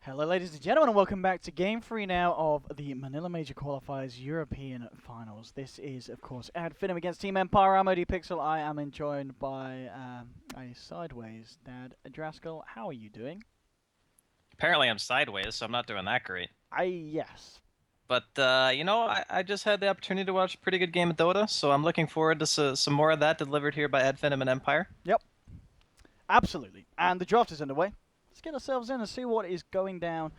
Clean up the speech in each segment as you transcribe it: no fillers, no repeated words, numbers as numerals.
Hello, ladies and gentlemen, and welcome back to Game 3 now of the Manila Major Qualifiers European Finals. This is, of course, Finem against Team Empire. I'm ODPixel. I am joined by a sideways Dad Draskell. How are you doing? Apparently I'm sideways, so I'm not doing that great. Yes. But, I just had the opportunity to watch a pretty good game of Dota, so I'm looking forward to some more of that delivered here by Finem and Empire. Yep, absolutely. And the draft is underway. Let's get ourselves in and see what is going down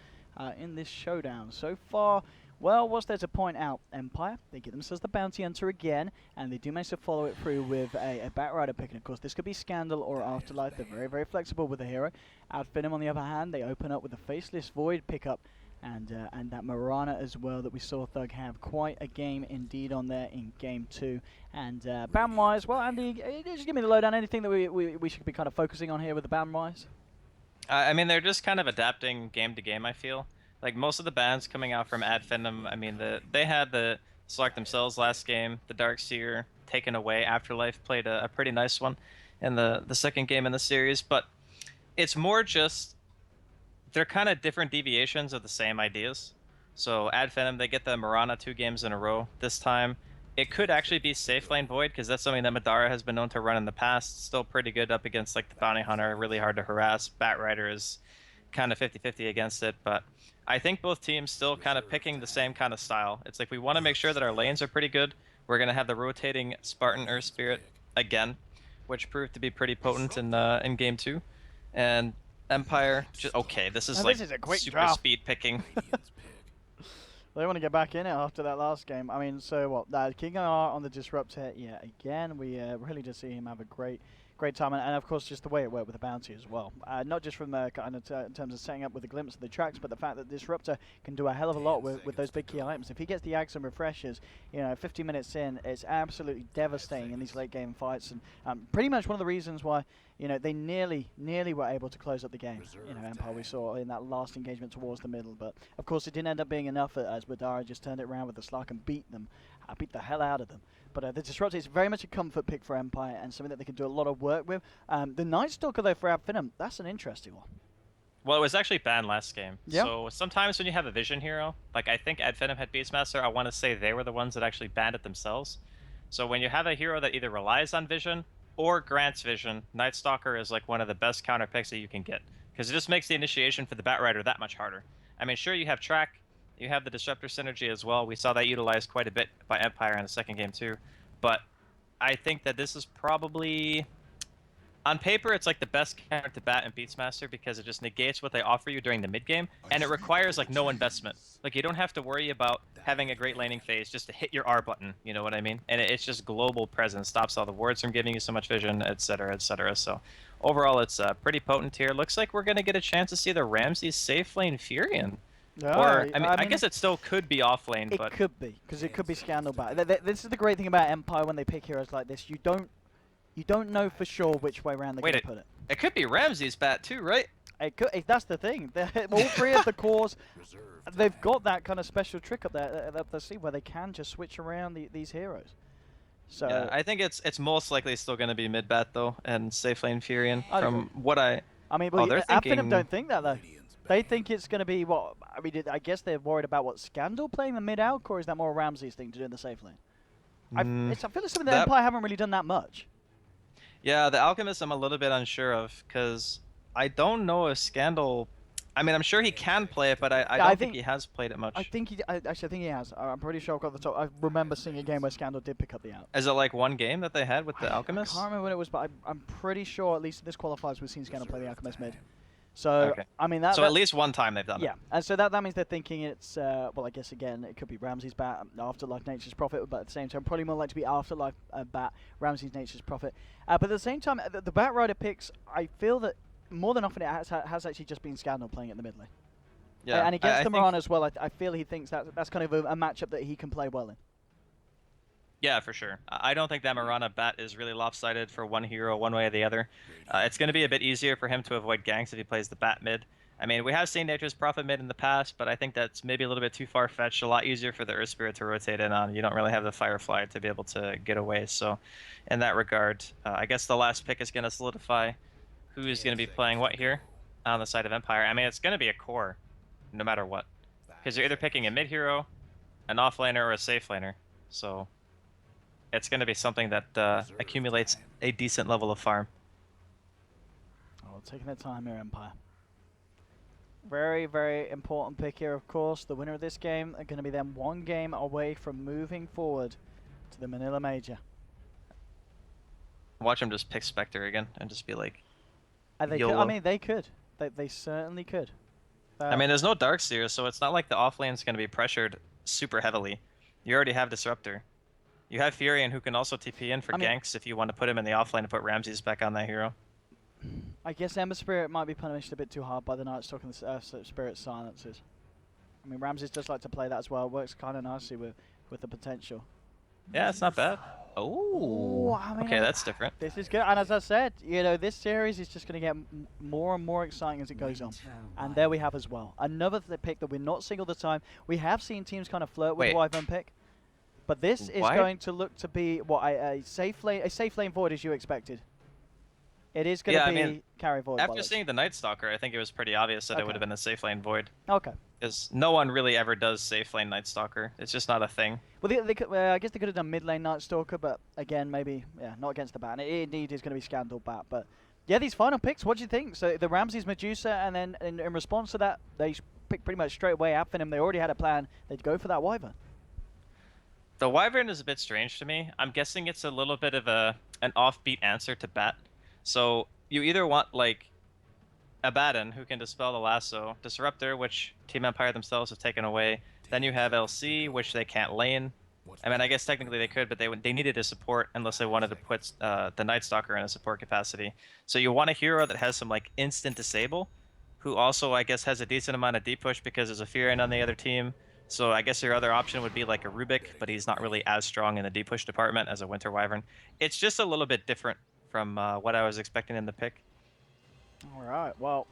in this showdown. So far, well, what's there to point out? Empire, they get themselves the Bounty Hunter again, and they do manage to follow it through with a Batrider pick. And of course, this could be Scandal or Afterlife. They're very, very flexible with the hero. Outfinem, on the other hand, they open up with a Faceless Void pickup and that Marana as well that we saw Thug have quite a game indeed on there in game 2. And ban-wise, well, Andy, just give me the lowdown. Anything that we should be kind of focusing on here with the ban-wise? I mean, they're just kind of adapting game to game, I feel. Like, most of the bans coming out from Finem, I mean, they had the select themselves last game, the Darkseer taken away, Afterlife played a pretty nice one in the second game in the series, but it's more just they're kind of different deviations of the same ideas. So Ad Finem, they get the Marana 2 games in a row. This time, it could actually be safe lane void because that's something that Madara has been known to run in the past. Still pretty good up against like the Bounty Hunter, really hard to harass. Batrider is kind of 50-50 against it, but I think both teams still kind of picking the same kind of style. It's like we want to make sure that our lanes are pretty good. We're going to have the rotating Spartan Earth Spirit again, which proved to be pretty potent in game 2. And Empire, just okay. This is Now, like this is a quick super draft. speed picking. They want to get back in it after that last game. I mean, so what? King R on the Disruptor, yeah, again, we really did see him have a great time. And of course, just the way it worked with the Bounty as well. Not just from kind of in terms of setting up with a glimpse of the tracks, but the fact that Disruptor can do a hell of a lot with those big key items. If he gets the Ags and refreshes, 50 minutes in, it's absolutely devastating in these late game fights. And pretty much one of the reasons why, they nearly were able to close up the game. Empire we saw in that last engagement towards the middle. But of course, it didn't end up being enough as Madara just turned it around with the Slark and beat them. Beat the hell out of them. But the Disruptor is very much a comfort pick for Empire and something that they can do a lot of work with. The Night Stalker, though, for Finem, that's an interesting one. Well, it was actually banned last game. Yeah. So sometimes when you have a vision hero, like I think Finem had Beastmaster, I want to say they were the ones that actually banned it themselves. So when you have a hero that either relies on vision or grants vision, Night Stalker is like one of the best counter picks that you can get. Because it just makes the initiation for the Batrider that much harder. I mean, sure, you have track, you have the Disruptor synergy as well. We saw that utilized quite a bit by Empire in the second game too. But I think that this is probably, on paper, it's like the best counter to Bat and Beastmaster because it just negates what they offer you during the mid game, and it requires like no investment. Like you don't have to worry about having a great laning phase just to hit your R button. You know what I mean? And it's just global presence, stops all the wards from giving you so much vision, etc., etc. So overall, it's pretty potent here. Looks like we're gonna get a chance to see the Ramses safe lane Furion. Or, I guess it still could be off lane, but... It could be, because it could be Scandal Bat. This is the great thing about Empire when they pick heroes like this. You don't know for sure which way around they're going to put it. It could be Ramses Bat too, right? It could, that's the thing. All three of the cores, they've got that kind of special trick up there up their sleeve where they can just switch around these heroes. So yeah, I think it's most likely still going to be mid bat though, and safe lane Furion. From what I mean, well, they're thinking... Finem don't think that though. They think it's going to be what? I mean, I guess they're worried about what Scandal playing the mid alc, or is that more Ramses thing to do in the safe lane? I feel it's something that Empire haven't really done that much. Yeah, the Alchemist I'm a little bit unsure of because I don't know if Scandal. I mean, I'm sure he can play it, but I don't think he has played it much. I think I think he has. I'm pretty sure I've got the top. I remember seeing a game where Scandal did pick up the out. Is it like one game that they had with the Alchemist? I can't remember when it was, but I'm pretty sure at least in this qualifiers we've seen Scandal play the Alchemist mid. So okay. I mean So at least one time they've done it. Yeah, and so that means they're thinking it's well, I guess again it could be Ramses Bat, Afterlife Nature's Prophet, but at the same time probably more likely to be Afterlife Bat, Ramses Nature's Prophet. But at the same time, the Batrider picks, I feel that more than often it has actually just been Scandal playing in the mid lane. Yeah, and against the Moran as well, I feel he thinks that's kind of a matchup that he can play well in. Yeah, for sure. I don't think that Marana Bat is really lopsided for one hero one way or the other. It's going to be a bit easier for him to avoid ganks if he plays the Bat mid. I mean, we have seen Nature's Prophet mid in the past, but I think that's maybe a little bit too far-fetched. A lot easier for the Earth Spirit to rotate in on. You don't really have the Firefly to be able to get away. So in that regard, I guess the last pick is going to solidify who is going to be playing what here on the side of Empire. I mean, it's going to be a core. no matter what. Because you're either picking a mid hero, an off laner, or a safe laner. So it's going to be something that accumulates a decent level of farm. Oh, taking their time here, Empire. Very, very important pick here, of course. The winner of this game are going to be then one game away from moving forward to the Manila Major. Watch him just pick Spectre again and just be like, They could, I mean, they could. They certainly could. I mean, there's no Darkseer, so it's not like the off lane's going to be pressured super heavily. You already have Disruptor. You have Furion, who can also TP in for ganks if you want to put him in the off lane and put Ramses back on that hero. I guess Ember Spirit might be punished a bit too hard by the Night Stalker and the Spirit Silences. I mean, Ramses does like to play that as well. Works kind of nicely with the potential. Yeah, it's not bad. Oh, I mean, okay, that's different. This is good, and as I said, you know, this series is just going to get more and more exciting as it goes on. And there we have as well another pick that we're not seeing all the time. We have seen teams kind of flirt with the Wyvern pick, but this is going to look to be what a safe lane void as you expected. It is going to be carry void. After seeing the Night Stalker, I think it was pretty obvious that it would have been a safe lane void. Okay. Because no one really ever does safe lane Night Stalker. It's just not a thing. Well, I guess they could have done mid lane Night Stalker, but again, maybe not against the bat. It indeed is going to be Scandal bat, but yeah, these final picks. What do you think? So the Ramses Medusa, and then in response to that, they picked pretty much straight away at Finem. They already had a plan. They'd go for that Wyvern. The Wyvern is a bit strange to me. I'm guessing it's a little bit of an offbeat answer to bat. So you either want like Abaddon, who can dispel the lasso, Disruptor, which Team Empire themselves have taken away. Then you have LC, which they can't lane. I mean, I guess technically they could, but they needed a support unless they wanted to put the Night Stalker in a support capacity. So you want a hero that has some like instant disable, who also I guess has a decent amount of deep push because there's a Furion on the other team. So I guess your other option would be like a Rubik, but he's not really as strong in the deep push department as a Winter Wyvern. It's just a little bit different from what I was expecting in the pick. All right, well,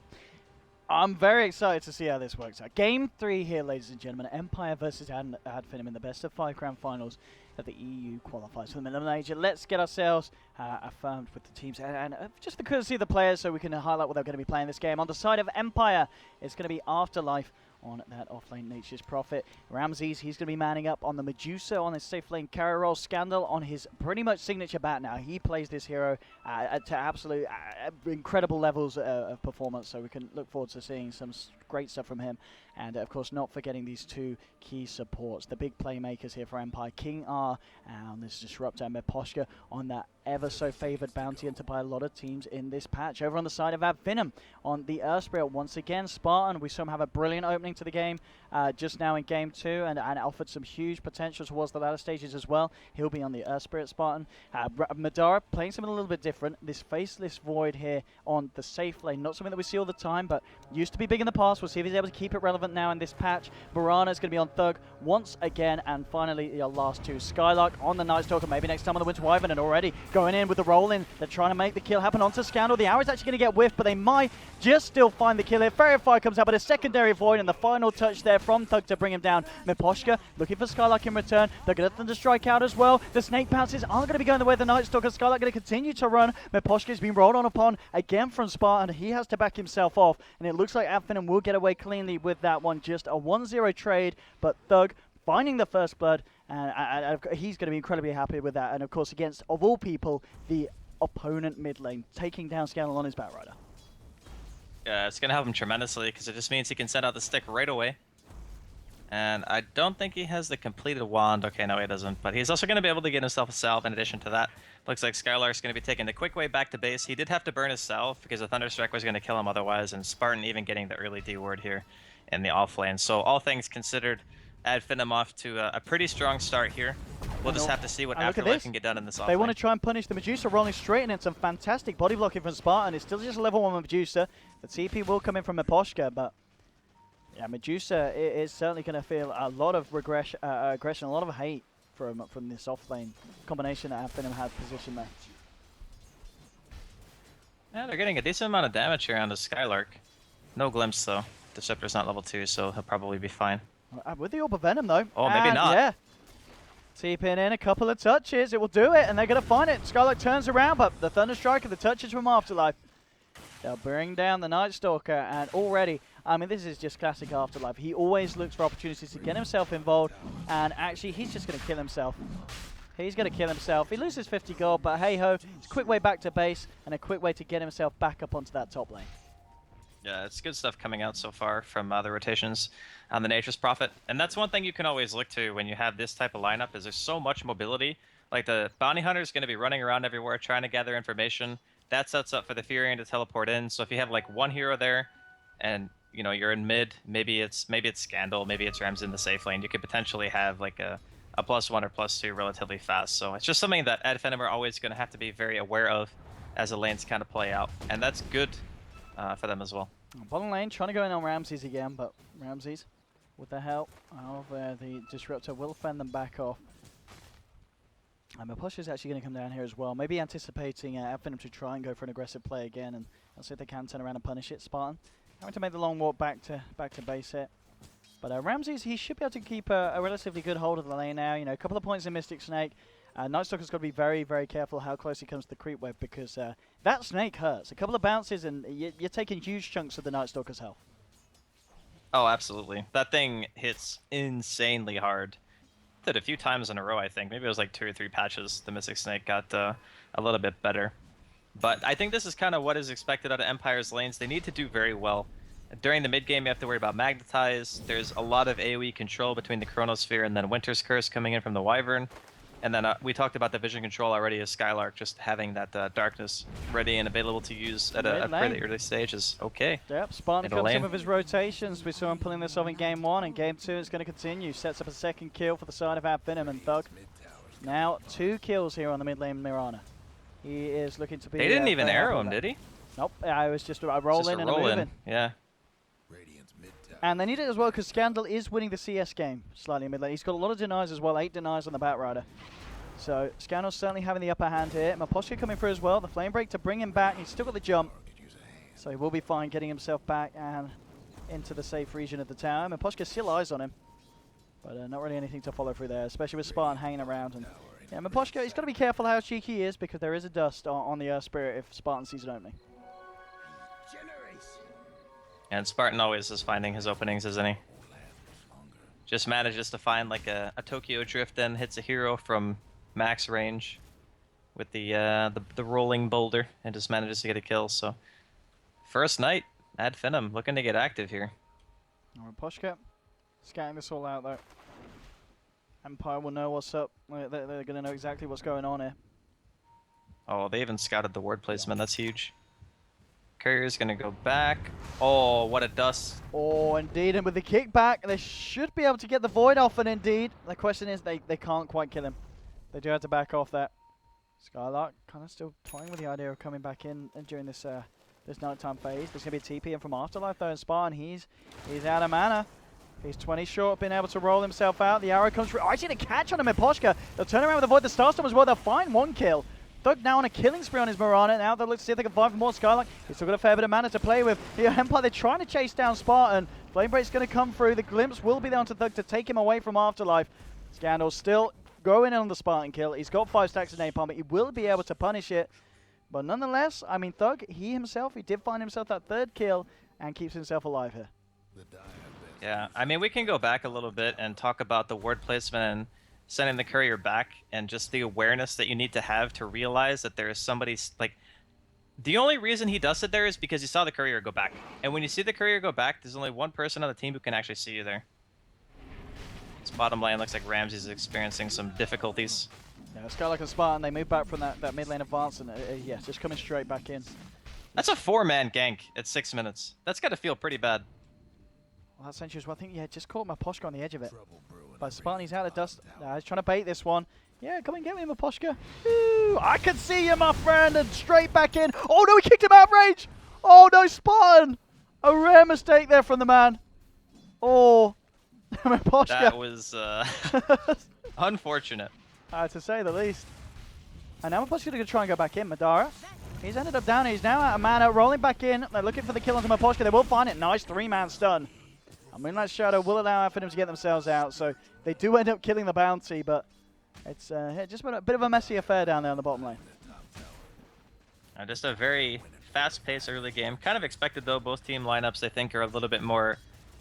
I'm very excited to see how this works out. Game 3 here, ladies and gentlemen. Empire versus Ad Finem in the best of 5 grand finals of the EU qualifiers for the Manila Major. Let's get ourselves affirmed with the teams. And just the courtesy of the players so we can highlight what they're going to be playing this game. On the side of Empire, it's going to be Afterlife on that offlane Nature's Prophet. Ramses, he's going to be manning up on the Medusa on his safe lane carry role. Scandal on his pretty much signature bat now. He plays this hero to absolute incredible levels of performance, so we can look forward to seeing some great stuff from him. And of course, not forgetting these two key supports, the big playmakers here for Empire, King R and this Disruptor and Meposhka on that ever so favored bounty hunter by a lot of teams in this patch. Over on the side of Ad Finem on the Earthspirit, once again, Spartan, we saw him have a brilliant opening to the game just now in game 2 and offered some huge potential towards the latter stages as well. He'll be on the Earthspirit Spartan. Madara playing something a little bit different. This Faceless Void here on the safe lane, not something that we see all the time, but used to be big in the past. We'll see if he's able to keep it relevant now in this patch. Barana is going to be on Thug once again, and finally your last two, Skylark on the Night Stalker, maybe next time on the Winter Wyvern, and already going in with the roll in. They're trying to make the kill happen onto Scandal. The arrow's actually going to get whiffed, but they might just still find the kill here. Fire comes out, but a secondary void, and the final touch there from Thug to bring him down. Meposhka looking for Skylark in return. They're going to Thunder Strike out as well. The Snake Pounces aren't going to be going the way of the Night Stalker. Skylark going to continue to run. Meposhka's been rolled on upon again from Spartan. He has to back himself off, and it looks like Ad Finem will get away cleanly with that one. Just a 1-0 trade, but Thug finding the first blood, and he's going to be incredibly happy with that. And of course, against, of all people, the opponent mid lane, taking down Scandal on his Batrider. Yeah, it's going to help him tremendously because it just means he can send out the stick right away. And I don't think he has the completed wand. Okay, no, he doesn't. But he's also going to be able to get himself a salve in addition to that. Looks like Skylark's going to be taking the quick way back to base. He did have to burn his salve because the Thunderstrike was going to kill him otherwise, and Spartan even getting the early D word here in the off lane. So all things considered, Ad Finem off to a pretty strong start here. We'll just have to see what Afterlife can get done in this off lane. They want to try and punish the Medusa, rolling straight in, and some fantastic body blocking from Spartan. It's still just a level 1 Medusa. The TP will come in from Meposhka, but yeah, Medusa is certainly going to feel a lot of aggression, a lot of hate from this off lane combination that Ad Finem had positioned there. Yeah, they're getting a decent amount of damage here on the Skylark. No glimpse though. Disruptor's not level 2, so he'll probably be fine. With the Orb of Venom though. Oh, maybe not. Yeah. TPing in a couple of touches, it will do it, and they're going to find it. Skylark turns around, but the Thunderstrike and the touches from Afterlife. They'll bring down the Night Stalker, and already, I mean, this is just classic Afterlife. He always looks for opportunities to get himself involved, and actually, he's just going to kill himself. He's going to kill himself. He loses 50 gold, but hey-ho, it's a quick way back to base, and a quick way to get himself back up onto that top lane. Yeah, it's good stuff coming out so far from the rotations on the Nature's Prophet. And that's one thing you can always look to when you have this type of lineup, is there's so much mobility. Like, the Bounty Hunter is going to be running around everywhere trying to gather information. That sets up for the Furion to teleport in. So if you have like one hero there and, you know, you're in mid, maybe it's Scandal, maybe it's Rams in the safe lane, you could potentially have like a +1 or +2 relatively fast. So it's just something that Finem are always going to have to be very aware of as the lanes kind of play out. And that's good for them as well. Bottom lane trying to go in on Ramses again, but Ramses, with the help of the Disruptor, will fend them back off. And Maposh is actually going to come down here as well, maybe anticipating Finem to try and go for an aggressive play again, and let's see if they can turn around and punish it. Spartan having to make the long walk back to base hit. But Ramses, he should be able to keep a relatively good hold of the lane now. You know, a couple of points in Mystic Snake. Night Stalker's got to be very, very careful how close he comes to the creep wave, because that snake hurts. A couple of bounces and you're taking huge chunks of the Night Stalker's health. Oh, absolutely. That thing hits insanely hard. Did a few times in a row, I think. Maybe it was like 2 or 3 patches. The Mystic Snake got a little bit better. But I think this is kind of what is expected out of Empire's lanes. They need to do very well. During the mid game, you have to worry about Magnetize. There's a lot of AoE control between the Chronosphere and then Winter's Curse coming in from the Wyvern. And then we talked about the vision control already as Skylark, just having that darkness ready and available to use at a pretty early stage is okay. Yep, Spartan comes in with his rotations. We saw him pulling this off in Game 1, and Game 2 is going to continue. Sets up a second kill for the side of Finem, and Thug now 2 kills here on the mid lane Mirana. He is looking to be... They didn't even arrow him, did he? Nope, I was just a roll in and a move in. Yeah. And they need it as well because Scandal is winning the CS game slightly in mid lane. He's got a lot of denies as well, 8 denies on the Batrider. So Scandal's certainly having the upper hand here. Maposhka coming through as well. The flame break to bring him back. He's still got the jump. So he will be fine getting himself back and into the safe region of the tower. Maposhka still eyes on him. But not really anything to follow through there, especially with Spartan hanging around. And yeah, Maposhka, he's got to be careful how cheeky he is because there is a dust on the Earth Spirit if Spartan sees an opening. And Spartan always is finding his openings, isn't he? Just manages to find like a Tokyo Drift, then hits a hero from max range with the rolling boulder and just manages to get a kill. So first night, Finem looking to get active here. Maposhka scouting this all out though. Empire will know what's up. They're going to know exactly what's going on here. Oh, they even scouted the ward placement. That's huge. Courier's going to go back. Oh, what a dust. Oh, Indeed. And with the kickback, they should be able to get the Void off. And Indeed, the question is they can't quite kill him. They do have to back off that. Skylark kind of still toying with the idea of coming back in during this this nighttime phase. There's going to be a TP in from Afterlife though, and Spartan, he's out of mana. He's 20 short, being able to roll himself out. The arrow comes through. Oh, I see the catch on him at Poshka. They'll turn around with the Void, the Starstorm as well. They'll find 1 kill. Thug now on a killing spree on his Mirana. Now they'll look to see if they can find more Skylark. He's still got a fair bit of mana to play with. The Empire, they're trying to chase down Spartan. Flamebreak's going to come through. The Glimpse will be there onto Thug to take him away from Afterlife. Scandal still going in on the Spartan kill. He's got 5 stacks of napalm, but he will be able to punish it. But nonetheless, I mean, Thug, he did find himself that 3rd kill and keeps himself alive here. Yeah, I mean, we can go back a little bit and talk about the ward placement and sending the courier back and just the awareness that you need to have to realize that there is somebody, like, the only reason he does it there is because he saw the courier go back. And when you see the courier go back, there's only 1 person on the team who can actually see you there. This bottom lane looks like Ramses is experiencing some difficulties. Yeah, Skylark and Spartan, they move back from that mid lane advance and yeah, just coming straight back in. That's a 4-man gank at 6 minutes. That's got to feel pretty bad. Well, that Sentry as well. I think, yeah, just caught Maposhka on the edge of it. But Spartan, he's out of dust. He's trying to bait this one. Yeah, come and get me, Maposhka. Ooh, I can see you, my friend. And straight back in. Oh, no, he kicked him out of range. Oh, no, Spartan. A rare mistake there from the man. Oh, Maposhka. That was unfortunate. To say the least. And now Maposhka's going to try and go back in. Madara, he's ended up down. He's now out of mana, rolling back in. They're looking for the kill onto Maposhka. They will find it. Nice 3-man stun. I mean, that Shadow will allow Finem to get themselves out, so they do end up killing the bounty, but it's just been a bit of a messy affair down there on the bottom lane. Just a very fast-paced early game. Kind of expected though. Both team lineups I think are a little bit more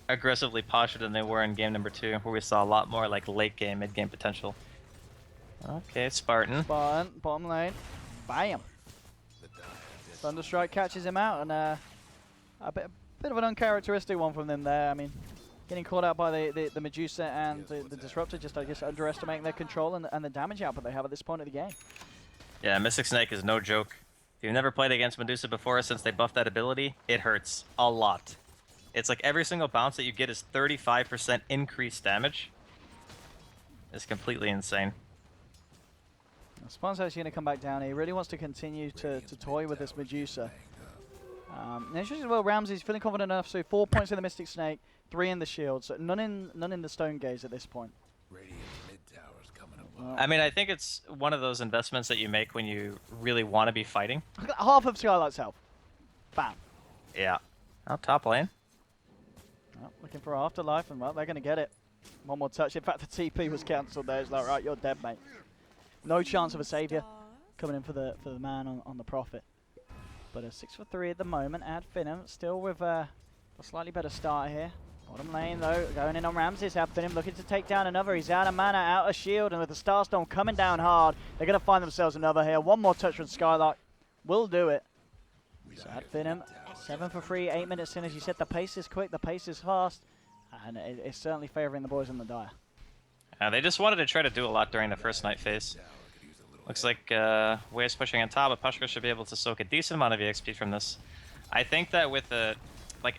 aggressively postured than they were in game number 2, where we saw a lot more like late game, mid game potential. Okay, Spartan. Spartan, bottom lane. Bam! Thunderstrike catches him out, and a bit of an uncharacteristic one from them there. I mean, getting caught out by the Medusa and the Disruptor, just I guess underestimating their control and the damage output they have at this point of the game. Yeah, Mystic Snake is no joke. If you've never played against Medusa before, since they buffed that ability, it hurts a lot. It's like every single bounce that you get is 35% increased damage. It's completely insane. Spartan's actually going to come back down here. He really wants to continue to toy with this Medusa. And it's just as well, Ramsey's feeling confident enough, so 4 points in the Mystic Snake, 3 in the shield, so none in the Stone Gaze at this point. I mean, I think it's one of those investments that you make when you really want to be fighting. Half of Skylight's health. Bam. Yeah. Oh, top lane. Oh, looking for Afterlife, and well, they're going to get it. One more touch. In fact, the TP was cancelled there. It's like, right, you're dead, mate. No chance of a saviour coming in for the man on the Prophet. But a 6 for 3 at the moment. Finem still with a slightly better start here. Bottom lane though, going in on Ramses. Finem looking to take down another. He's out of mana, out of shield, and with the Starstorm coming down hard, they're going to find themselves another here. One more touch from Skylark will do it. So Finem, 7 for 3, 8 minutes in. As you said, the pace is quick, the pace is fast, and it's certainly favouring the boys in the Dire. They just wanted to try to do a lot during the first night phase. Looks like Wave's pushing on top, but Pushka should be able to soak a decent amount of EXP from this. I think that with the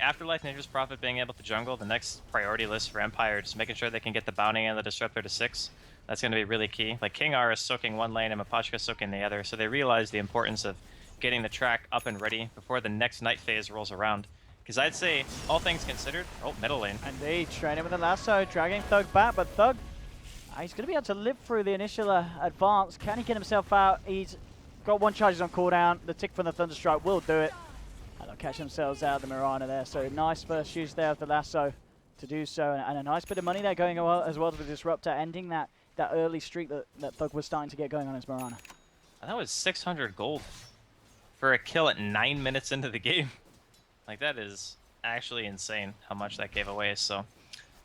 Afterlife, Ninja's Prophet being able to jungle, the next priority list for Empire, just making sure they can get the Bounty and the Disruptor to 6. That's going to be really key. Like King R is soaking one lane and Mapochka soaking the other, so they realize the importance of getting the track up and ready before the next night phase rolls around. Because I'd say, all things considered, middle lane. Indeed, training with the lasso, dragging Thug back, but Thug, he's going to be able to live through the initial advance. Can he get himself out? He's got 1 charges on cooldown. The tick from the Thunderstrike will do it. And they'll catch themselves out of the Mirana there. So nice first use there of the lasso to do so. And a nice bit of money there going as well to the Disruptor, ending that early streak that Thug was starting to get going on his Mirana. And that was 600 gold for a kill at 9 minutes into the game. Like, that is actually insane how much that gave away. So,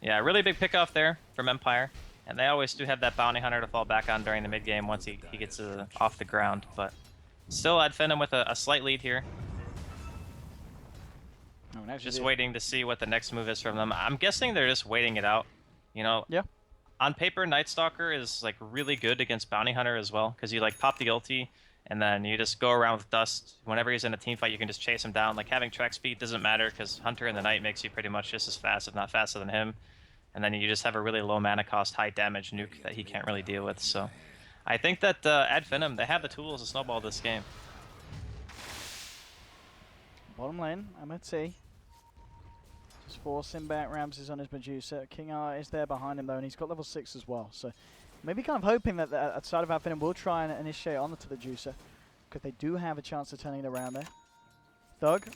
yeah, really big pickoff there from Empire. And they always do have that Bounty Hunter to fall back on during the mid-game once he gets off the ground. But still, I'd Finem with a slight lead here. Oh, just waiting to see what the next move is from them. I'm guessing they're just waiting it out. You know, yeah. On paper, Night Stalker is like really good against Bounty Hunter as well, because you like pop the ulti, and then you just go around with Dust. Whenever he's in a team fight, you can just chase him down. Like, having track speed doesn't matter, because Hunter in the night makes you pretty much just as fast, if not faster than him. And then you just have a really low mana cost, high damage nuke that he can't really deal with. So I think that at Finem, they have the tools to snowball this game. Bottom lane, MOT. Just forcing back Ramses on his Medusa. King R is there behind him though, and he's got level 6 as well. So maybe kind of hoping that the side of Finem will try and initiate onto the Medusa, because they do have a chance of turning it around there. Thug,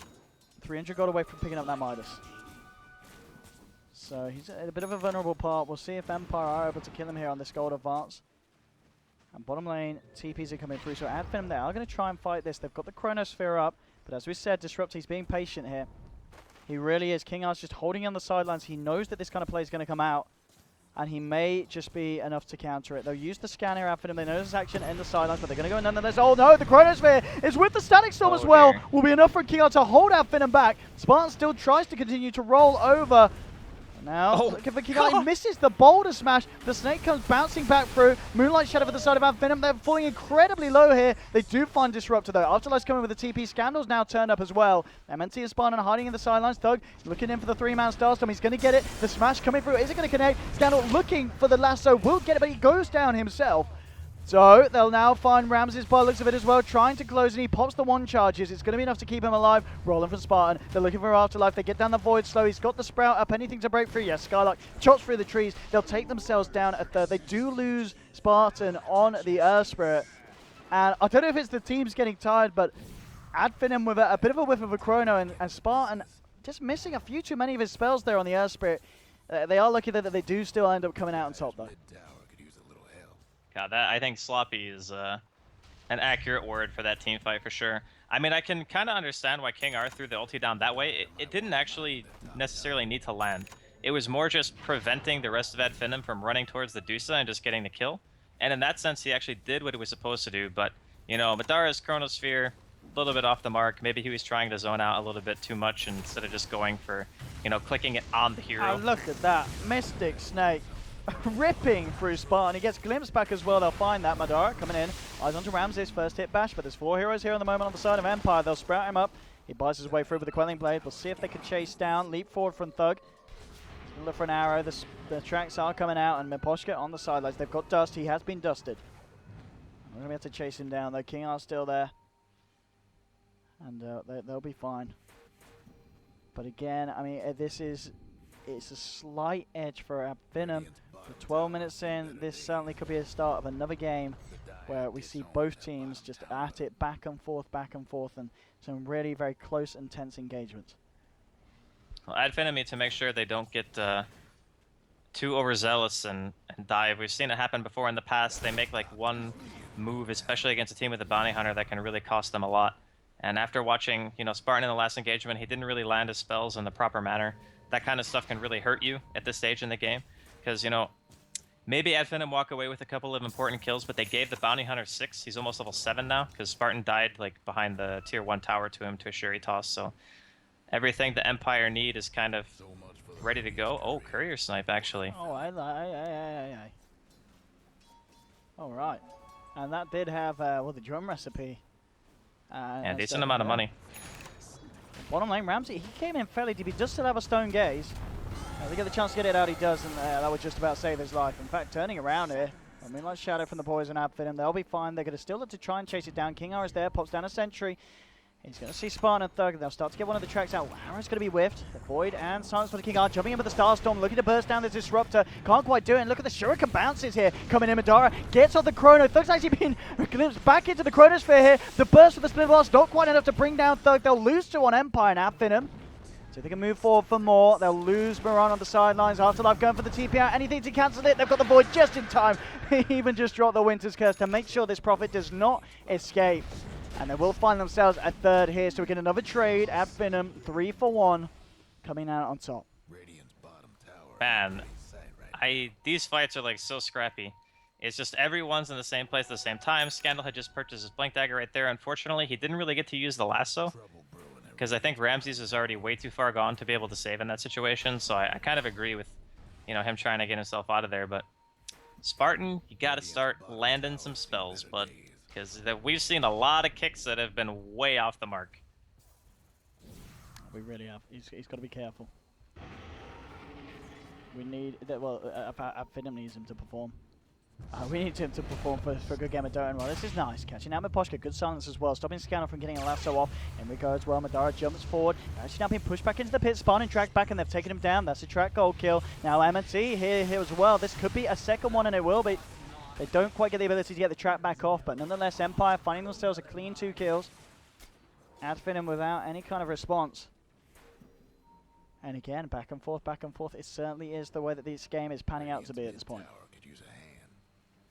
300 gold away from picking up that Midas. So he's at a bit of a vulnerable part. We'll see if Empire are able to kill him here on this gold advance. And bottom lane, TPs are coming through. So Finem, they are going to try and fight this. They've got the Chronosphere up. But as we said, Disrupt, he's being patient here. He really is. King R's just holding on the sidelines. He knows that this kind of play is going to come out. And he may just be enough to counter it. They'll use the scan here Finem. They know there's action in the sidelines, but they're going to go nonetheless. Oh no, the Chronosphere is with the Static Storm as well. Dear. Will be enough for King R to hold Finem back. Spartan still tries to continue to roll over. Now, looking for King R, he misses the boulder smash. The snake comes bouncing back through. Moonlight Shadow for the side of Finem. They're falling incredibly low here. They do find Disruptor though. Afterlife's coming with the TP. Scandal's now turned up as well. MNT and Spartan hiding in the sidelines. Thug looking in for the 3-man Starstorm. He's going to get it. The smash coming through. Is it going to connect? Scandal looking for the lasso. Will get it, but he goes down himself. So they'll now find Ramses by the looks of it as well, trying to close, and he pops the 1 charges. It's going to be enough to keep him alive. Rolling from Spartan. They're looking for Afterlife. They get down the Void slow. He's got the Sprout up. Anything to break through. Yes, Skylark chops through the trees. They'll take themselves down at 3rd. They do lose Spartan on the Earth Spirit. And I don't know if it's the team's getting tired, but Finem with a bit of a whiff of a Chrono, and Spartan just missing a few too many of his spells there on the Earth Spirit. They are lucky that they do still end up coming out on top though. God, I think sloppy is an accurate word for that team fight for sure. I mean, I can kind of understand why King R threw the ulti down that way. It didn't actually necessarily need to land. It was more just preventing the rest of Ed Finem from running towards the Dusa and just getting the kill. And in that sense, he actually did what he was supposed to do. But, you know, Madara's Chronosphere, a little bit off the mark. Maybe he was trying to zone out a little bit too much instead of just going for, you know, clicking it on the hero. Oh, look at that. Mystic Snake ripping through Spartan. He gets glimpse back as well. They'll find that. Madara coming in. Eyes onto Ramsey's first hit bash, but there's 4 heroes here on the moment on the side of Empire. They'll sprout him up. He buys his way through with the Quelling Blade. We'll see if they can chase down. Leap forward from Thug. Look for an arrow. The tracks are coming out, and Miposhka on the sidelines. They've got dust. He has been dusted. We're going to be able to chase him down, though. King R's still there. And they'll be fine. But again, I mean, it's a slight edge for Finem. For 12 minutes in, this certainly could be the start of another game where we see both teams just at it back and forth, and some really very close and tense engagements. Well, Ed Finem need to make sure they don't get too overzealous and dive. We've seen it happen before in the past. They make like one move, especially against a team with a bounty hunter, that can really cost them a lot. And after watching, you know, Spartan in the last engagement, he didn't really land his spells in the proper manner. That kind of stuff can really hurt you at this stage in the game. Because, you know, maybe Ed Finem walk away with a couple of important kills, but they gave the bounty hunter 6. He's almost level 7 now, because Spartan died like behind the tier 1 tower to him to a Shuri toss. So everything the Empire need is kind of ready to go. Oh, courier snipe, actually. Oh, aye. All right. And that did have, well, the drum recipe. Yeah, decent amount of money. Bottom lane, Ramsey, he came in fairly deep. He does still have a stone gaze. They get the chance to get it out, he does, and that would just about save his life. In fact, turning around here, I mean, like Shadow from the boys and Finem, they'll be fine. They're going to still look to try and chase it down. King R is there, pops down a sentry. He's going to see Spartan and Thug. They'll start to get one of the tracks out. Arrow's going to be whiffed. The Void and Silence for the King R jumping in with the Starstorm, looking to burst down the Disruptor. Can't quite do it. And look at the Shuriken bounces here. Coming in, Madara gets off the Chrono. Thug's actually been glimpsed back into the Chronosphere here. The burst of the Split Blast, not quite enough to bring down Thug. They'll lose 2 on Empire now, Finem. So they can move forward for more. They'll lose Moran on the sidelines. Afterlife going for the TP out. Anything to cancel it. They've got the Void just in time. He even just dropped the Winter's Curse to make sure this Prophet does not escape. And they will find themselves a third here. So we get another trade at Finem. 3 for 1 coming out on top. Man, these fights are like so scrappy. It's just everyone's in the same place at the same time. Scandal had just purchased his Blink Dagger right there. Unfortunately, he didn't really get to use the lasso, because I think Ramses is already way too far gone to be able to save in that situation. So I kind of agree with, you know, him trying to get himself out of there. But Spartan, you got to start landing some spells, bud, because we've seen a lot of kicks that have been way off the mark. We really have. He's got to be careful. We need that. Well, Finem needs him to perform. We need him to perform for a good game of Dota. Well, this is nice. Catching out Miposhka. Good silence as well. Stopping Scandal from getting a lasso off. In we go as well. Madara jumps forward. Actually now being pushed back into the pit. Spartan track back, and they've taken him down. That's a track gold kill. Now M&T here as well. This could be a second one, and it will be. They don't quite get the ability to get the trap back off, but nonetheless, Empire finding themselves a clean 2 kills. Finem without any kind of response. And again, back and forth. It certainly is the way that this game is panning out to be at this point.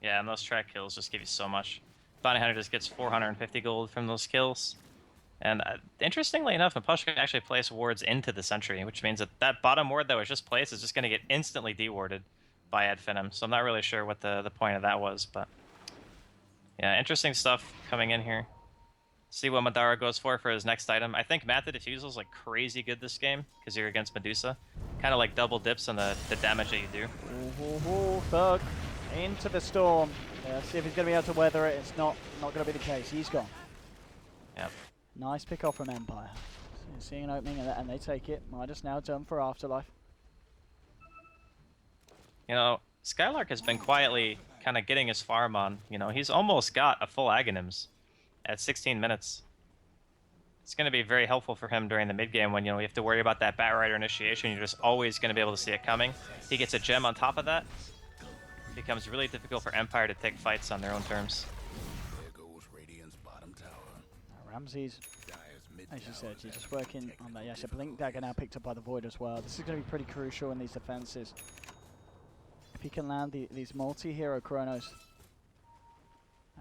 Yeah, and those track kills just give you so much. Bounty Hunter just gets 450 gold from those kills. And interestingly enough, Miposhka actually placed wards into the sentry, which means that that bottom ward that was just placed is just going to get instantly dewarded by Ed Finem. So I'm not really sure what the point of that was, but yeah, interesting stuff coming in here. See what Madara goes for his next item. I think Manta Diffusal is like crazy good this game because you're against Medusa. Kind of like double dips on the damage that you do. Thug into the storm. See if he's going to be able to weather it. It's not going to be the case. He's gone. Yep. Nice pick off from Empire. So seeing an opening and they take it. Midas now done for Afterlife. You know, Skylark has been quietly kind of getting his farm on. You know, he's almost got a full Aghanims at 16 minutes. It's going to be very helpful for him during the mid game when, you know, you have to worry about that Batrider initiation. You're just always going to be able to see it coming. He gets a gem on top of that. It becomes really difficult for Empire to take fights on their own terms. Ramses, as you said, she's just working on that. Yeah, she Blink Dagger now picked up by the Void as well. This is going to be pretty crucial in these defenses. If he can land these multi-hero Chronos.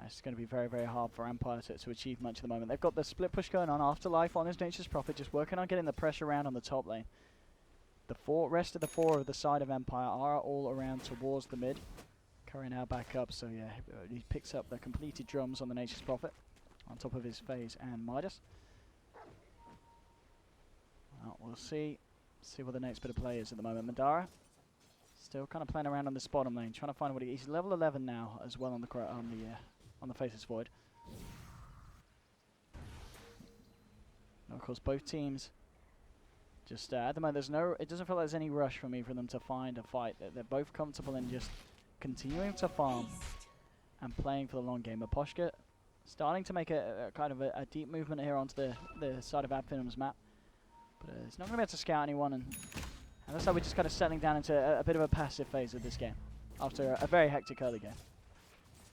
It's going to be very, very hard for Empire to achieve much at the moment. They've got the split push going on. Afterlife on his Nature's Prophet, just working on getting the pressure around on the top lane. The rest of the four of the side of Empire are all around towards the mid. Curry now back up, so yeah, he picks up the completed drums on the Nature's Prophet on top of his Phase and Midas. Well, we'll see what the next bit of play is at the moment. Madara still kind of playing around on this bottom lane, trying to find what he's level 11 now as well on the Faceless Void. And of course, both teams just at the moment it doesn't feel like there's any rush for me for them to find a fight. They're both comfortable in just continuing to farm and playing for the long game. Aposhka starting to make a kind of a deep movement here onto the side of Adfinim's map, but he's not going to be able to scout anyone, and looks like we're just kind of settling down into a bit of a passive phase of this game after a very hectic early game.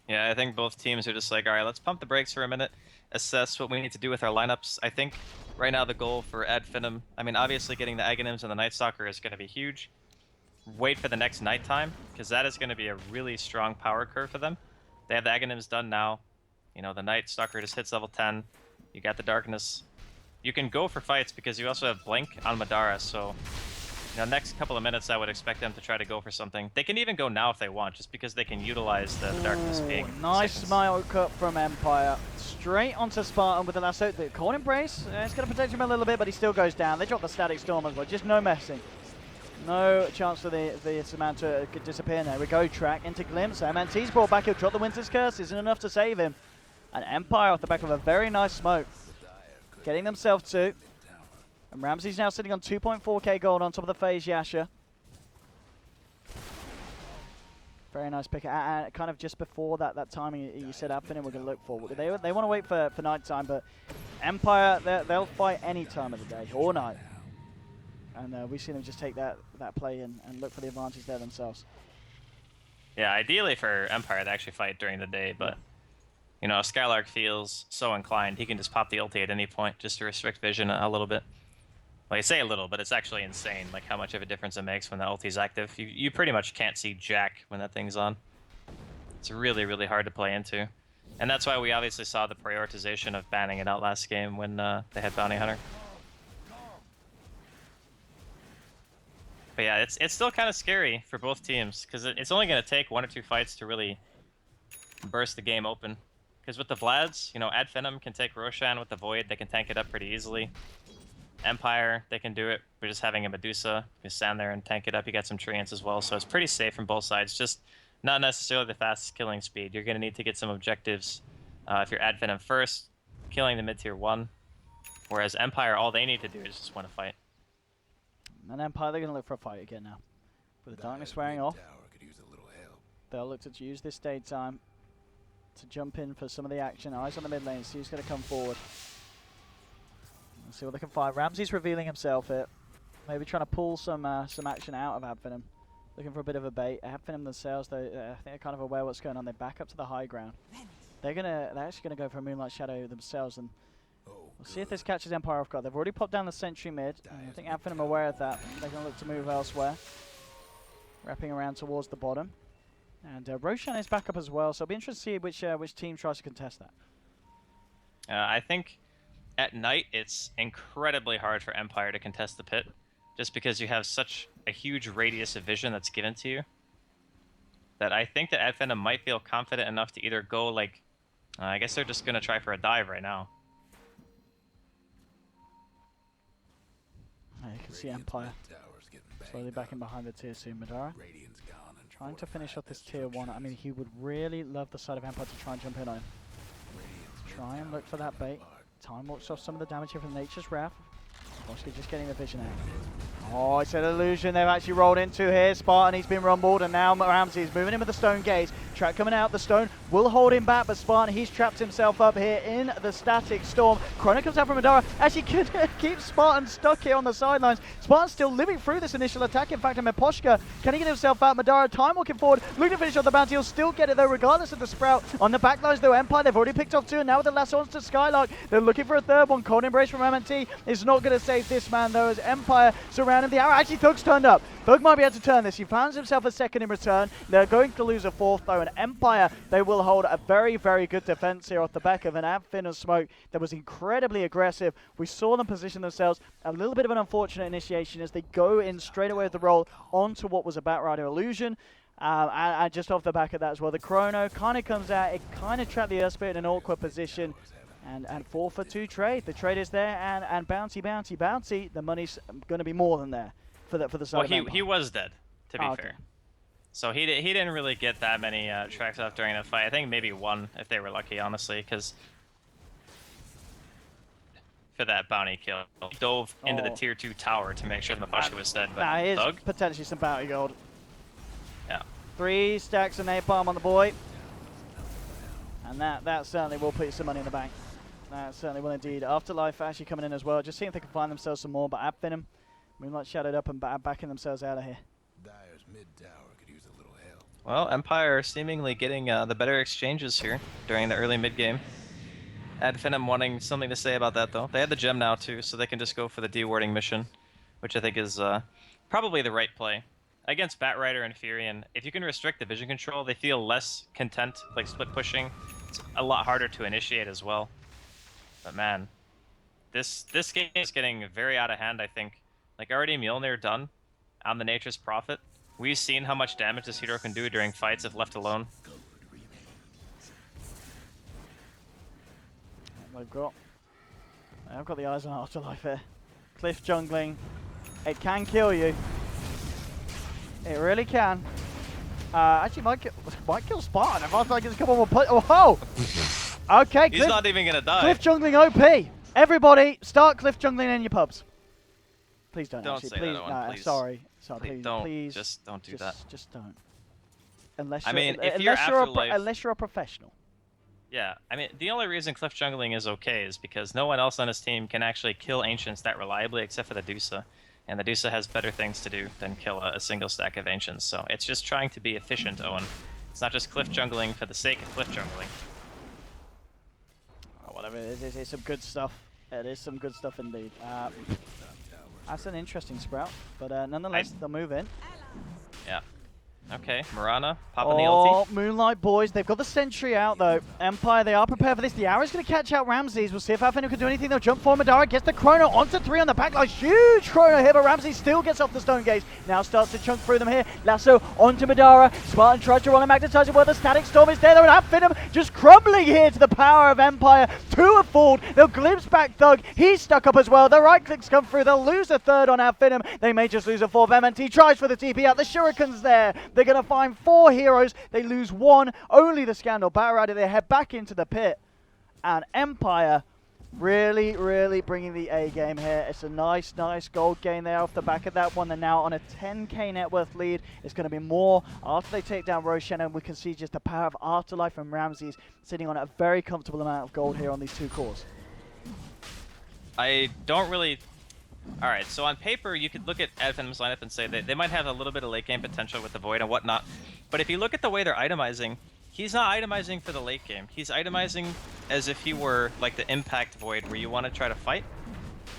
Yeah, I think both teams are just like, all right, let's pump the brakes for a minute, assess what we need to do with our lineups. I think right now the goal for Finem, I mean, obviously getting the Aghanims and the Night Stalker is going to be huge. Wait for the next nighttime, because that is going to be a really strong power curve for them. They have the Aghanims done now. You know, the Night Stalker just hits level 10. You got the Darkness. You can go for fights because you also have Blink on Madara, so next couple of minutes I would expect them to try to go for something. They can even go now if they want, just because they can utilize the Darkness being nice seconds. smile cut from Empire. Straight onto Spartan with the lasso. The Cold Embrace, it's going to protect him a little bit, but he still goes down. They drop the Static Storm as well, just no messing. No chance for the Samantha to disappear. There we go, track into Glimpse. MNT's brought back, he'll drop the Winter's Curse, isn't enough to save him. And Empire off the back of a very nice smoke, getting themselves two. And Ramsey's now sitting on 2.4k gold on top of the Phase Yasha. Very nice pick. And kind of just before that timing you said Adfinim we're going to look for. They want to wait for night time, but Empire, they'll fight any time of the day or night. And we've seen them just take that play and look for the advantage there themselves. Yeah, ideally for Empire to actually fight during the day, but if Skylark feels so inclined, he can just pop the ulti at any point just to restrict vision a little bit. Well, you say a little, but it's actually insane, like how much of a difference it makes when the ulti's active. You pretty much can't see jack when that thing's on. It's really, really hard to play into. And that's why we obviously saw the prioritization of banning it out last game when they had Bounty Hunter. But yeah, it's still kind of scary for both teams, because it's only going to take 1 or 2 fights to really burst the game open. Because with the Vlads, Adfinem can take Roshan with the Void, they can tank it up pretty easily. Empire, they can do it. We're just having a Medusa. You stand there and tank it up. You got some Treants as well, so it's pretty safe from both sides. Just not necessarily the fastest killing speed. You're going to need to get some objectives if you're Adfinem first, killing the mid-tier 1. Whereas Empire, all they need to do is just win a fight. And Empire, they're going to look for a fight again now. With the Darkness wearing off, they'll look to use this daytime to jump in for some of the action. Eyes on the mid lane, see who's going to come forward. Let's see what they can find. Ramsey's revealing himself here. Maybe trying to pull some action out of Adfinem. Looking for a bit of a bait. Adfinem themselves, though, I think they're kind of aware what's going on. They back up to the high ground. They're actually gonna go for a Moonlight Shadow themselves, and we'll see if this catches Empire off guard. They've already popped down the sentry mid. I think Adfinem are aware of that. They're gonna look to move elsewhere. Wrapping around towards the bottom. And Roshan is back up as well, so it'll be interesting to see which team tries to contest that. I think at night, it's incredibly hard for Empire to contest the pit, just because you have such a huge radius of vision that's given to you, that I think that Adfinem might feel confident enough to either go, like, I guess they're just going to try for a dive right now. You can see Empire slowly backing behind the tier 2 Madara. Trying to finish off this tier 1. I mean, he would really love the side of Empire to try and jump in on him. Try and look for that bait. Time walks off some of the damage here from Nature's Wrath. Mostly just getting the vision out. Oh, it's an illusion they've actually rolled into here. Spartan, he's been rumbled, and now Ramsey is moving in with the stone gaze. Trap coming out, the stone will hold him back, but Spartan, he's trapped himself up here in the static storm. Chrono comes out from Madara. Actually, could keep Spartan stuck here on the sidelines. Spartan's still living through this initial attack. In fact, Meposhka, can he get himself out? Madara, time walking forward, looking to finish off the bounty. He'll still get it though, regardless of the sprout. On the backlines though, Empire, they've already picked off 2, and now with the last ones to Skylark, they're looking for a third one. Cold Embrace from MNT is not going to save this man though, as Empire surrounding the arrow. Actually, Thug's turned up. Thug might be able to turn this. He finds himself a second in return. They're going to lose a fourth though, and And Empire, they will hold a very, very good defense here off the back of an Finem smoke that was incredibly aggressive. We saw them position themselves. A little bit of an unfortunate initiation as they go in straight away with the roll onto what was a Batrider illusion. And just off the back of that as well, the Chrono kind of comes out. It kind of trapped the Earth Spirit in an awkward position. And 4 for 2 trade. The trade is there, and bouncy, bouncy, bouncy. The money's going to be more than there for the side. Well, he was dead, to be fair. So he didn't really get that many tracks off during the fight. I think maybe one if they were lucky, honestly, because for that bounty kill, he dove into the tier 2 tower to make sure the Mafushka was dead. But nah, here's Thug? potentially some bounty gold. Yeah. 3 stacks of napalm on the boy, and that certainly will put you some money in the bank. That certainly will indeed. Afterlife actually coming in as well. Just seeing if they can find themselves some more. But Finem, Moonlight shadowed up and backing themselves out of here. Dyer's mid tower could use a little help. Well, Empire seemingly getting the better exchanges here during the early mid game. Finem wanting something to say about that though. They have the gem now too, so they can just go for the dewarding mission, which I think is probably the right play. Against Batrider and Furion, if you can restrict the vision control, they feel less content, like split pushing. It's a lot harder to initiate as well. But man, this game is getting very out of hand, I think. Like already Mjolnir done on the Nature's Prophet. We've seen how much damage this hero can do during fights if left alone. I've got the eyes on Afterlife here. Cliff jungling. It can kill you. It really can. Actually, might kill Spartan. If I was like, it's a couple more oh! Okay, he's not even gonna die. Cliff jungling OP. Everybody, start cliff jungling in your pubs. Please don't. Don't actually. say Please, that one, no, please. Sorry, Please don't. Just don't do that. Just don't. Unless I you're, mean, if you're Afterlife, unless you're a professional. Yeah, I mean, the only reason cliff jungling is okay is because no one else on his team can actually kill Ancients that reliably except for the Dusa. And the Dusa has better things to do than kill a single stack of Ancients. So it's just trying to be efficient, Owen. It's not just cliff jungling for the sake of cliff jungling. Oh, whatever it is, it's some good stuff. It is some good stuff indeed. That's an interesting sprout, but nonetheless, they'll move in. Yeah. Okay, Mirana, popping the ulti. Oh, Moonlight boys, they've got the sentry out though. Empire, they are prepared for this. The arrow's going to catch out Ramses. We'll see if Finem can do anything. They'll jump for Madara, gets the Chrono onto 3 on the backline. Huge Chrono here, but Ramses still gets off the stone gaze. Now starts to chunk through them here. Lasso onto Madara. Spartan tries to run a magnetizer where the static storm is there though, and Finem just crumbling here to the power of Empire. 2 have fallen. They'll glimpse back Thug. He's stuck up as well. The right clicks come through. They'll lose a third on Finem. They may just lose a fourth. MNT tries for the TP out. The Shuriken's there. They're going to find 4 heroes. They lose 1. Only the Scandal Batrider. They head back into the pit. And Empire really, really bringing the A game here. It's a nice gold gain there off the back of that one. They're now on a 10k net worth lead. It's going to be more after they take down Roshan, and we can see just the power of Afterlife and Ramses sitting on a very comfortable amount of gold here on these 2 cores. I don't really... Alright, so on paper, you could look at Finem's lineup and say they might have a little bit of late game potential with the Void and whatnot. But if you look at the way they're itemizing, he's not itemizing for the late game. He's itemizing as if he were like the Impact Void where you want to try to fight.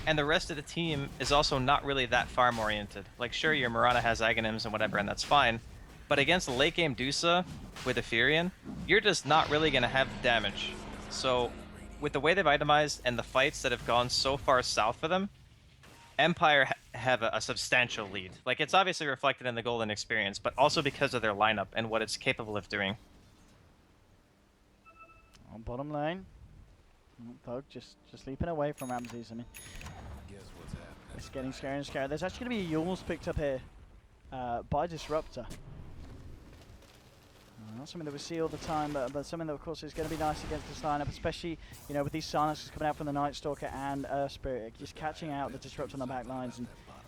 And the rest of the team is also not really that farm oriented. Like sure, your Mirana has Aghanims and whatever, and that's fine. But against the late game Dusa with a Furion, you're just not really going to have damage. So with the way they've itemized and the fights that have gone so far south for them, Empire have a substantial lead. Like, it's obviously reflected in the golden experience, but also because of their lineup and what it's capable of doing. On bottom lane, Thug just leaping away from Ramses. I mean, it's getting scary and scary. There's actually going to be a Yules picked up here by Disruptor. Not something that we see all the time, but something that, of course, is going to be nice against this lineup, especially, you know, with these silences coming out from the Night Stalker and Spirit, just catching out the Disrupt on the back lines.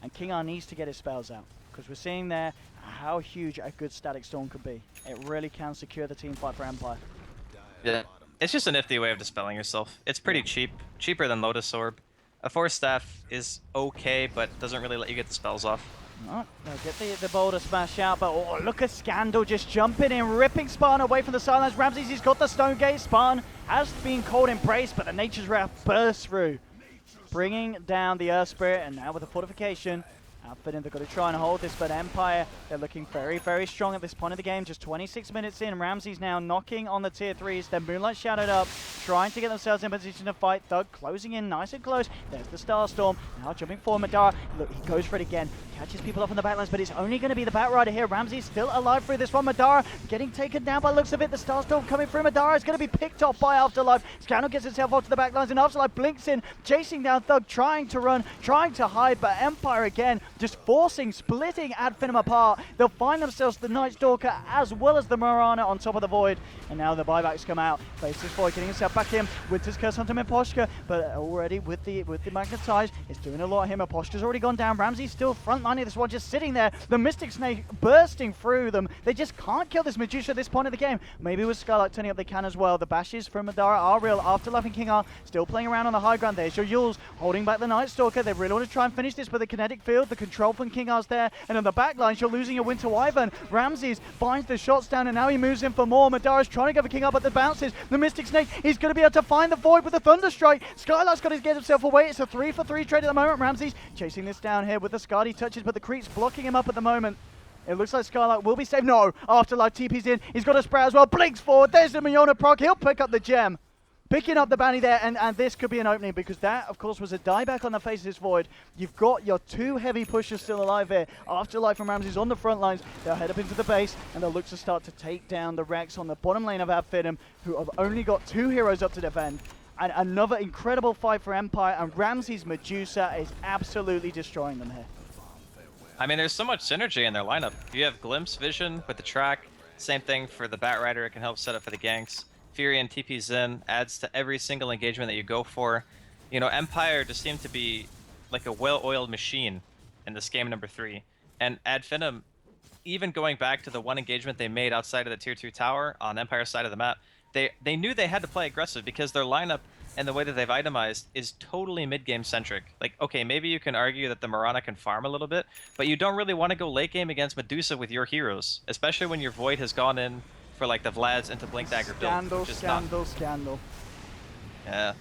And King R needs to get his spells out, because we're seeing there how huge a good Static Storm could be. It really can secure the team fight for Empire. Yeah, it's just a nifty way of dispelling yourself. It's pretty cheap, cheaper than Lotus Orb. A Force Staff is okay, but doesn't really let you get the spells off. Oh, they'll get the boulder smash out, but oh, look at Scandal just jumping in, ripping Spartan away from the sidelines. Ramses, he's got the Stone Gate. Spartan has been cold embraced, but the Nature's Wrath bursts through, bringing down the Earth Spirit, and now with the fortification, Finem, they've got to try and hold this, but Empire, they're looking very, very strong at this point of the game. Just 26 minutes in, Ramsey's now knocking on the tier 3s. Their Moonlight shadowed up, trying to get themselves in position to fight. Thug closing in nice and close. There's the Starstorm, now jumping forward. Madara, look, he goes for it again. Catches people up on the backlines, but it's only going to be the Batrider here. Ramsey's still alive through this one. Madara getting taken down by the looks of it. The Starstorm coming through. Madara is going to be picked off by Afterlife. Scandal gets himself onto the backlines, and Afterlife blinks in, chasing down Thug, trying to run, trying to hide, but Empire again just splitting Ad Finem apart. They'll find themselves the Night Stalker as well as the Marana on top of the Void, and now the buybacks come out. Faces Void getting himself back in. Winter's Curse onto Miposhka, but already with the Magnetize, it's doing a lot here. Miposhka's already gone down. Ramsey's still frontlining this one, just sitting there. The Mystic Snake bursting through them. They just can't kill this Medusa at this point of the game. Maybe with Skylight turning up they can as well. The bashes from Madara are real. Afterlife and King are still playing around on the high ground. There's your Yules holding back the Night Stalker. They really want to try and finish this, but the kinetic field, the control from King R's there, and on the back lines you're losing your Winter Wyvern. Ramses finds the shots down, and now he moves in for more. Madara's trying to go for King up, but the bounces. The Mystic Snake, he's going to be able to find the Void with the Thunder Strike. Skylight's got to get himself away. It's a 3-for-3 trade at the moment. Ramses chasing this down here with the Skadi touches, but the creeps blocking him up at the moment. It looks like Skylight will be saved. No, Afterlife TP's in. He's got a Sprout as well. Blinks forward. There's the Miona proc. He'll pick up the gem. Picking up the bounty there, and this could be an opening, because that, of course, was a dieback on the face of this Void. You've got your two heavy pushers still alive here. Afterlife and Ramses on the front lines. They'll head up into the base, and they'll look to start to take down the Rex on the bottom lane of Ad Finem, who have only got 2 heroes up to defend. And another incredible fight for Empire, and Ramses' Medusa is absolutely destroying them here. I mean, there's so much synergy in their lineup. You have Glimpse Vision with the track. Same thing for the Batrider. It can help set up for the ganks. Fury and TP Zen adds to every single engagement that you go for. You know, Empire just seemed to be like a well-oiled machine in this game number 3. And Ad Finem, even going back to the one engagement they made outside of the tier 2 tower on Empire's side of the map, they knew they had to play aggressive, because their lineup and the way that they've itemized is totally mid-game centric. Like, okay, maybe you can argue that the Marana can farm a little bit, but you don't really want to go late game against Medusa with your heroes, especially when your Void has gone in for like the Vlads into Blink Dagger build. Scandal. Yeah.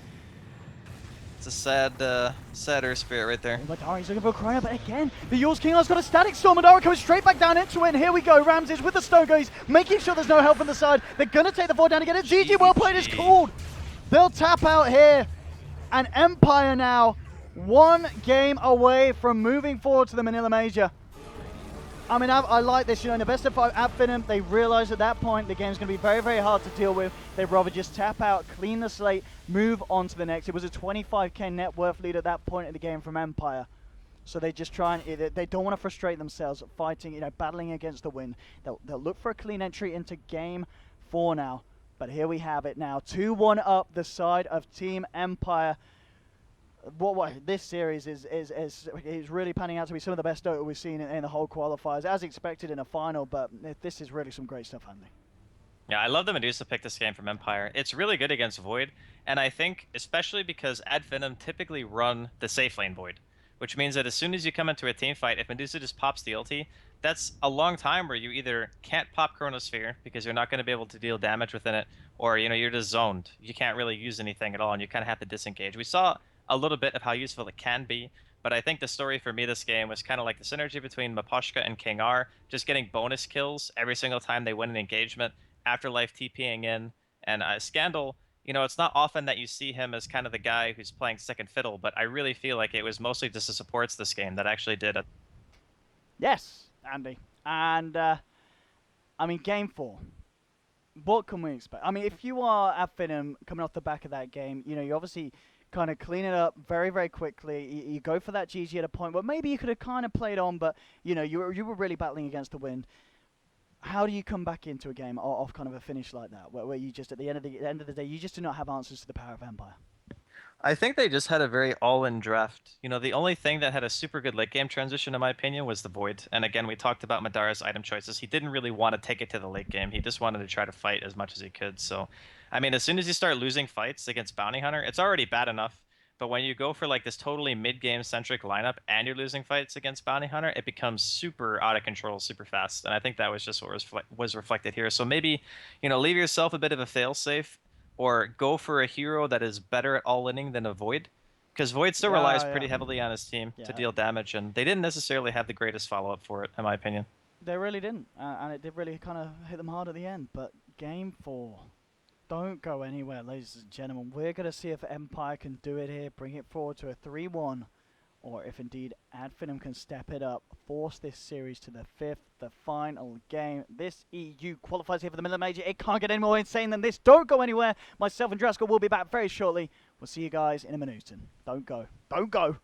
It's a sad, sad Earth Spirit right there. Madara, he's looking for a Chrono, but again, the Yules King has got a Static Storm. Madara coming straight back down into it, and here we go. Ramses with the Stone Gaze, making sure there's no help on the side. They're going to take the Void down again, and GG, well played is called. They'll tap out here, and Empire now 1 game away from moving forward to the Manila Major. I mean, I like this, you know, in the best of 5, Ad Finem, they realize at that point the game's going to be very, very hard to deal with. They'd rather just tap out, clean the slate, move on to the next. It was a 25k net worth lead at that point in the game from Empire. So they just try and, they don't want to frustrate themselves fighting, you know, battling against the wind. They'll look for a clean entry into game 4 now. But here we have it now, 2-1 up the side of Team Empire. What this series is really panning out to be some of the best Dota we've seen in the whole qualifiers, as expected in a final, but this is really some great stuff, Andy. Yeah, I love the Medusa pick this game from Empire. It's really good against Void, and I think especially because Ad Finem typically run the safe lane Void, which means that as soon as you come into a team fight, if Medusa just pops the ulti, that's a long time where you either can't pop Chronosphere because you're not going to be able to deal damage within it, or, you know, you're just zoned. You can't really use anything at all, and you kind of have to disengage. We saw a little bit of how useful it can be, but I think the story for me this game was kind of like the synergy between Miposhka and King R, just getting bonus kills every single time they win an engagement, Afterlife TPing in, and Scandal, you know, it's not often that you see him as kind of the guy who's playing second fiddle, but I really feel like it was mostly just the supports this game that actually did it. Yes, Andy. And, I mean, game 4. What can we expect? I mean, if you are Ad Finem coming off the back of that game, you know, you obviously kind of clean it up very, very quickly. You go for that GG at a point where maybe you could have kind of played on, but, you know, you were really battling against the wind. How do you come back into a game off kind of a finish like that, where you just, at the end of the day, you just do not have answers to the power of Empire? I think they just had a very all-in draft. You know, the only thing that had a super good late game transition, in my opinion, was the Void. And again, we talked about Madara's item choices. He didn't really want to take it to the late game. He just wanted to try to fight as much as he could. So, I mean, as soon as you start losing fights against Bounty Hunter, it's already bad enough. But when you go for like this totally mid-game centric lineup and you're losing fights against Bounty Hunter, it becomes super out of control, super fast. And I think that was just what was reflected here. So maybe, you know, leave yourself a bit of a fail-safe, or go for a hero that is better at all-inning than a Void. Because Void still Yeah, relies yeah. pretty heavily on his team to Yeah. deal damage, and they didn't necessarily have the greatest follow-up for it, in my opinion. They really didn't, and it did really kind of hit them hard at the end. But game 4, don't go anywhere, ladies and gentlemen. We're going to see if Empire can do it here, bring it forward to a 3-1, or if indeed Finem can step it up, force this series to the 5th, the final game. This EU qualifies here for the Manila Major. It can't get any more insane than this. Don't go anywhere. Myself and Draskell will be back very shortly. We'll see you guys in a minute. Don't go. Don't go.